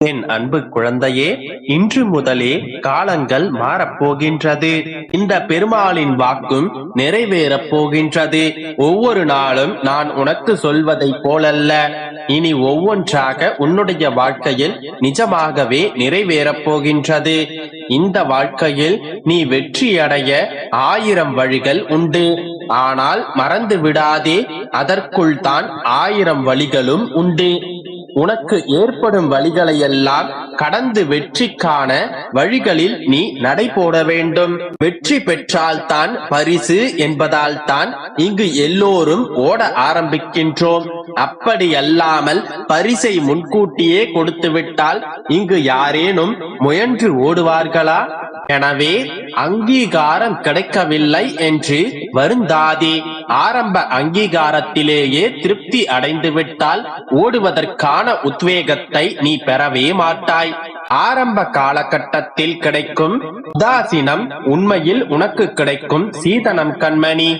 என் அன்பு குழந்தையே, இன்று முதலே காலங்கள் மாறப்போகின்றது. இந்த பெருமாளின் வாக்கும் நிறைவேறப் போகின்றது. ஒவ்வொரு நாளும் நான் உனக்கு சொல்வதை போலல்ல, இனி ஒவ்வொன்றாக உன்னுடைய வாழ்க்கையில் நிஜமாகவே நிறைவேறப் போகின்றது. இந்த வாழ்க்கையில் நீ வெற்றியடைய 1000 வழிகள் உண்டு. ஆனால் மறந்து விடாதே, அதற்குள் தான் 1000 வழிகளும் உண்டு. உனக்கு ஏற்படும் வழிகளையெல்லாம் கடந்து வெற்றிக்கான வழிகளில் நீ நடை போட வேண்டும். வெற்றி பெற்றால்தான் பரிசு என்பதால் தான் இங்கு எல்லோரும் ஓட ஆரம்பிக்கின்றோம். அப்படி அல்லாமல் பரிசை முன்கூட்டியே கொடுத்து விட்டால் இங்கு யாரேனும் முயன்று ஓடுவார்களா? எனவே அங்கீகாரம் கிடைக்கவில்லை என்று வருந்தாதே. ஆரம்ப அங்கீகாரத்திலேயே திருப்தி அடைந்து விட்டால் ஓடுவதற்கான உத்வேகத்தை நீ பெறவே மாட்டாய். ஆரம்ப காலகட்டத்தில் கிடைக்கும் உதாசீனம் உண்மையில் உனக்கு கிடைக்கும் சீதனம் கண்மணி.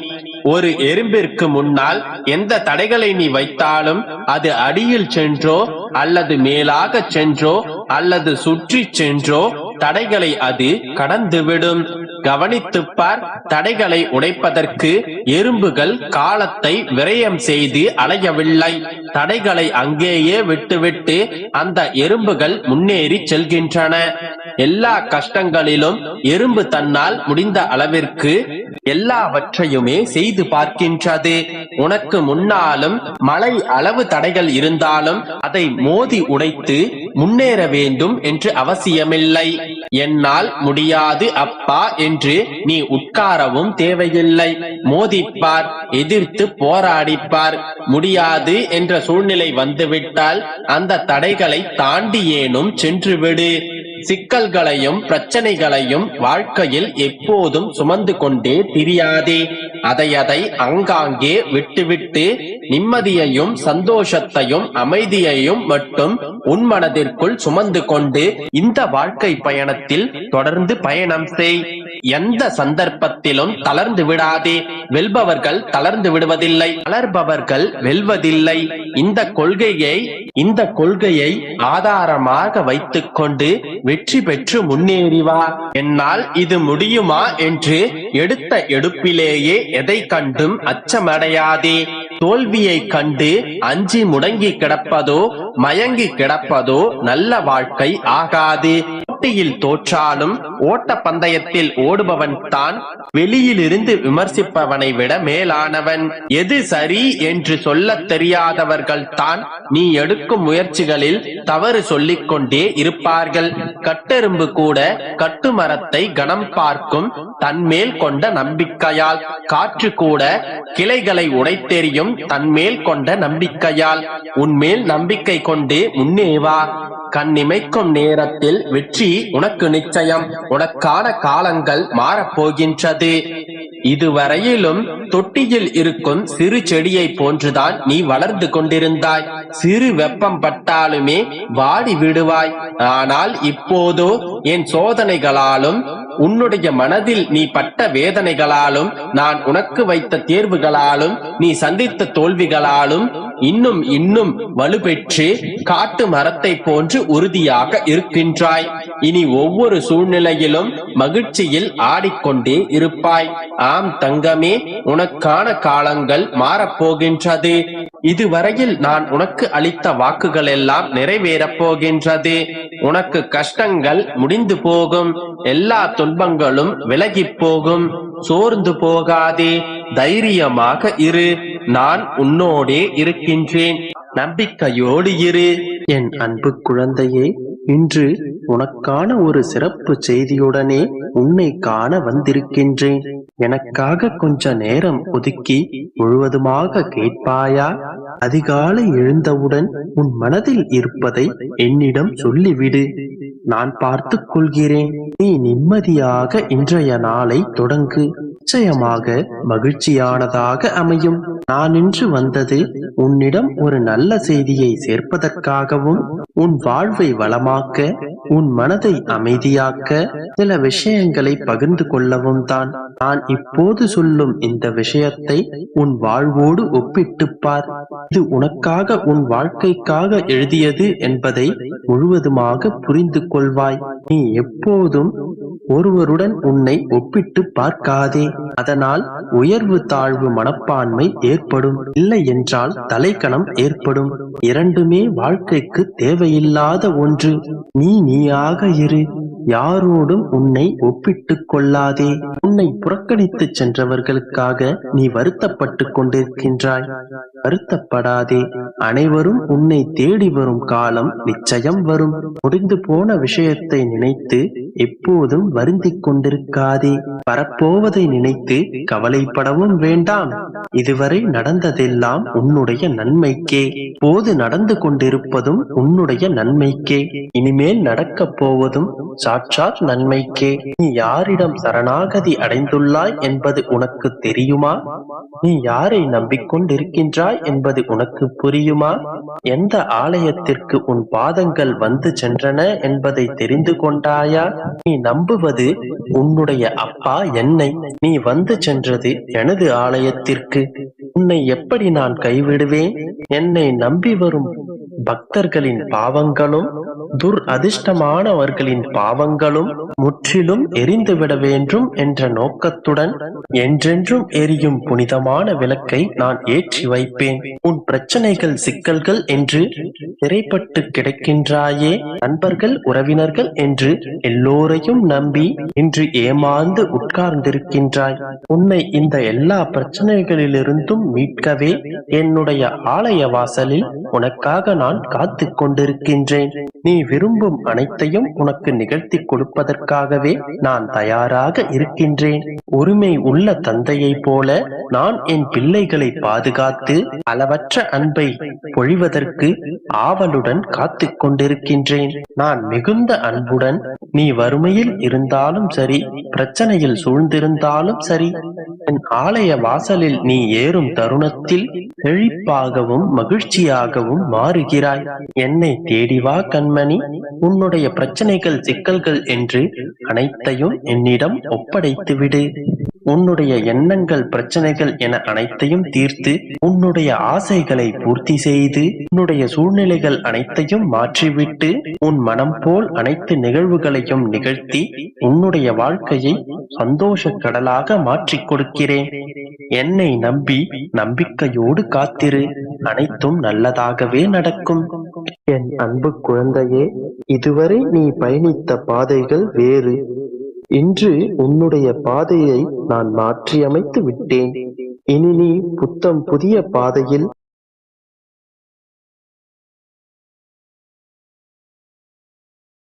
ஒரு எறும்பிற்கு முன்னால் எந்த தடைகளை நீ வைத்தாலும் அது அடியில் சென்றோ அல்லது மேலாக சென்றோ அல்லது சுற்றி சென்றோ தடைகளை அது கடந்துவிடும். கவனித்துப் பார். தடைகளை உடைப்பதற்கு எறும்புகள் காலத்தை விரயம் செய்து அலையவில்லை. தடைகளை அங்கேயே விட்டுவிட்டு அந்த எறும்புகள் முன்னேறி செல்கின்றன. எல்லா கஷ்டங்களிலும் எறும்பு தன்னால் முடிந்த அளவிற்கு எல்லாவற்றையுமே செய்து பார்க்கின்றது. உனக்கு முன்னாலும் மலை அளவு தடைகள் இருந்தாலும் அதை மோதி உடைத்து முன்னேற வேண்டும் என்று அவசியமில்லை. என்னால் முடியாது அப்பா என்று நீ உட்காரவும் தேவையில்லை. மோதிப்பார், எதிர்த்து போராடிப்பார். முடியாது என்ற சூழ்நிலை வந்துவிட்டால் அந்த தடைகளை தாண்டியேனும் சென்றுவிடு. சிக்கல்களையும் பிரச்சனைகளையும் வாழ்க்கையில் எப்போதும் சுமந்து கொண்டே திரியாதே. அதை அங்காங்கே விட்டுவிட்டு நிம்மதியையும் சந்தோஷத்தையும் அமைதியையும் மட்டும் உன் மனதிற்குள் சுமந்து கொண்டு இந்த வாழ்க்கை பயணத்தில் தொடர்ந்து பயணம் செய். எந்த சந்தர்ப்பத்திலும் தளர்ந்து விடாதே. வெல்பவர்கள் தளர்ந்து விடுவதில்லை, தளர்பவர்கள் வெல்வதில்லை. இந்த கொள்கையை ஆதாரமாக வைத்துக் கொண்டு வெற்றி பெற்று முன்னேறிவா. என்னால் இது முடியுமா என்று எடுத்த எடுப்பிலேயே எதை கண்டும் அச்சமடையாதே. தோல்வியை கண்டு அஞ்சி முடங்கி கிடப்பதோ மயங்கி கிடப்பதோ நல்ல வாழ்க்கை ஆகாது. போட்டியில் தோற்றாலும் ஓட்ட பந்தயத்தில் ஓடுபவன் தான் வெளியிலிருந்து விமர்சிப்பவனை விட மேலானவன். எது சரி என்று சொல்ல தெரியாதவர்கள் தான் நீ எடுக்கும் முயற்சிகளில் தவறு சொல்லிக் கொண்டே இருப்பார்கள். கட்டெரும்பு கூட கட்டுமரத்தை கணம் பார்க்கும் தன்மேல் கொண்ட நம்பிக்கையால். காற்று கூட கிளைகளை உடைத்தெறியும் தன்மேல் கொண்ட நம்பிக்கையால். உன்மேல் நம்பிக்கை கொண்டு முன்னேவா. கண்ணிமைக்கும் நேரத்தில் வெற்றி உனக்கு நிச்சயம். உனக்கான காலங்கள் மாறப்போகின்றது. இதுவரையிலும் தொட்டியில் இருக்கும் சிறு செடியை போன்றுதான் நீ வளர்ந்து கொண்டிருந்தாய். சிறு வெப்பம் பட்டாலுமே வாடி விடுவாய். ஆனால் இப்போதோ என் சோதனைகளாலும் உன்னுடைய மனதில் நீ பட்ட வேதனைகளாலும் நான் உனக்கு வைத்த தேர்வுகளாலும் நீ சந்தித்த தோல்விகளாலும் இன்னும் வலுப்பெற்று காட்டு மரத்தை போன்று உறுதியாக இருக்கின்றாய். இனி ஒவ்வொரு சூழ்நிலையிலும் மகிழ்ச்சியில் ஆடிக்கொண்டே இருப்பாய். ஆம் தங்கமே, உனக்கான காலங்கள் மாறப்போகின்றது. இதுவரையில் நான் உனக்கு அளித்த வாக்குகள் எல்லாம் நிறைவேறப் போகின்றது. உனக்கு கஷ்டங்கள் முடிந்து போகும். எல்லா துன்பங்களும் விலகி போகும். சோர்ந்து போகாதே, தைரியமாக இரு. நான் உன்னோடே இருக்கின்றேன். நம்பிக்கையோடு இரு. என் அன்பு குழந்தையே, இன்று உனக்கான ஒரு சிறப்பு செய்தியுடனே உன்னை காண வந்திருக்கின்றேன். எனக்காக கொஞ்ச நேரம் ஒதுக்கி முழுவதுமாக கேட்பாயா? அதிகாலை எழுந்தவுடன் உன் மனதில் இருப்பதை என்னிடம் சொல்லிவிடு. நான் பார்த்துக் கொள்கிறேன். நீ நிம்மதியாக இன்றைய நாளை தொடங்கு. நிச்சயமாக மகிழ்ச்சியானதாக அமையும். நான் இன்று வந்தது உன்னிடம் ஒரு நல்ல செய்தியை சேர்ப்பதற்காகவும், உன் வாழ்வை வளமாக்க, உன் மனதை அமைதியாக்க, சில விஷயங்களை பகிர்ந்து கொள்ளவும் தான். நான் இப்போது சொல்லும் இந்த விஷயத்தை உன் வாழ்வோடு ஒப்பிட்டுப் பார். இது உனக்காக, உன் வாழ்க்கைக்காக எழுதியது என்பதை முழுவதுமாக புரிந்து கொள்வாய். நீ எப்போதும் ஒருவருடன் உன்னை ஒப்பிட்டு பார்க்காதே. அதனால் உயர்வு தாழ்வு மனப்பான்மை ஏற்படும். இல்லை என்றால் தலைக்கணம் ஏற்படும். இரண்டுமே வாழ்க்கைக்கு தேவையில்லாத ஒன்று. நீயாக இரு. யாரோடும் உன்னை ஒப்பிட்டுக் கொள்ளாதே. உன்னை புறக்கணித்து சென்றவர்களுக்காக நீ வருத்தப்பட்டு கொண்டிருக்கின்றாய். வருத்தப்படாதே. அனைவரும் உன்னை தேடி வரும் காலம் நிச்சயம் வரும். முடிந்து போன விஷயத்தை நினைத்து எப்போதும் வருந்திக் கொண்டிருக்காதே. வரப்போவதை நினைத்து கவலைப்படவும் வேண்டாம். இதுவரை நடந்ததெல்லாம் உன்னுடைய நன்மைக்கே. போது நடந்து கொண்டிருப்பதும் உன்னுடைய நன்மைக்கே. இனிமேல் நடக்கப் போவதும் சாட்சாத் நன்மைக்கே. நீ யாரிடம் சரணாகதி அடைந்துள்ளாய் என்பது உனக்கு தெரியுமா? நீ யாரை நம்பிக்கொண்டிருக்கின்றாய் என்பது உனக்கு புரியுமா? எந்த ஆலயத்திற்கு உன் பாதங்கள் வந்து சென்றன என்பதை தெரிந்து கொண்டாயா? நீ நம்புவது உன்னுடைய அப்பா என்னை. நீ வந்து சென்றது எனது ஆலயத்திற்கு. உன்னை எப்படி நான் கைவிடுவேன்? என்னை நம்பி வரும் பக்தர்களின் பாவங்களும் அதிர்ஷ்டமானவர்களின் பாவங்களும் முற்றிலும் எரிந்துவிட வேண்டும் என்ற நோக்கத்துடன் என்றென்றும் எரியும் புனிதமான விளக்கை நான் ஏற்றி வைப்பேன். உன் பிரச்சனைகள் சிக்கல்கள் என்று சிறைப்பட்டு கிடக்கின்றாயே. நண்பர்கள் உறவினர்கள் என்று எல்லோரையும் நம்பி இன்று ஏமாந்து உட்கார்ந்திருக்கின்றாய். உன்னை இந்த எல்லா பிரச்சனைகளிலிருந்தும் மீட்கவே என்னுடைய ஆலய வாசலில் உனக்காக நான் காத்து கொண்டிருக்கின்றேன். நீ விரும்பும் அனைத்தையும் உனக்கு நிகழ்த்தி கொடுப்பதற்காகவே நான் தயாராக இருக்கின்றேன். உரிமை உள்ள தந்தையைப் போல நான் என் பிள்ளைகளை பாதுகாத்து அளவற்ற அன்பை பொழிவதற்கு ஆவலுடன் காத்து கொண்டிருக்கின்றேன். நான் மிகுந்த அன்புடன், நீ வறுமையில் இருந்தாலும் சரி, பிரச்சனையில் சூழ்ந்திருந்தாலும் சரி, என் ஆலய வாசலில் நீ ஏறும் தருணத்தில் செழிப்பாகவும் மகிழ்ச்சியாகவும் மாறுகிறாய். என்னை தேடிவா கண்மணி. உன்னுடைய பிரச்சனைகள் சிக்கல்கள் என்று அனைத்தையும் என்னிடம் ஒப்படைத்து விடு. உன்னுடைய எண்ணங்கள் பிரச்சனைகள் என அனைத்தையும் தீர்த்து, உன்னுடைய ஆசைகளை பூர்த்தி செய்து, உன்னுடைய சூழ்நிலைகள் அனைத்தையும் மாற்றிவிட்டு, உன் மனம் போல் அனைத்து நிகழ்வுகளையும் நிகழ்த்தி உன்னுடைய வாழ்க்கையை சந்தோஷ கடலாக மாற்றிக் கொடுக்கிறேன். என்னை நம்பி நம்பிக்கையோடு காத்திரு. அனைத்தும் நல்லதாகவே நடக்கும். என் அன்பு குழந்தையே, இதுவரை நீ பயணித்த பாதைகள் வேறு. இன்று உன்னுடைய பாதையை நான் மாற்றியமைத்து விட்டேன். இனி நீ புத்தம் புதிய பாதையில்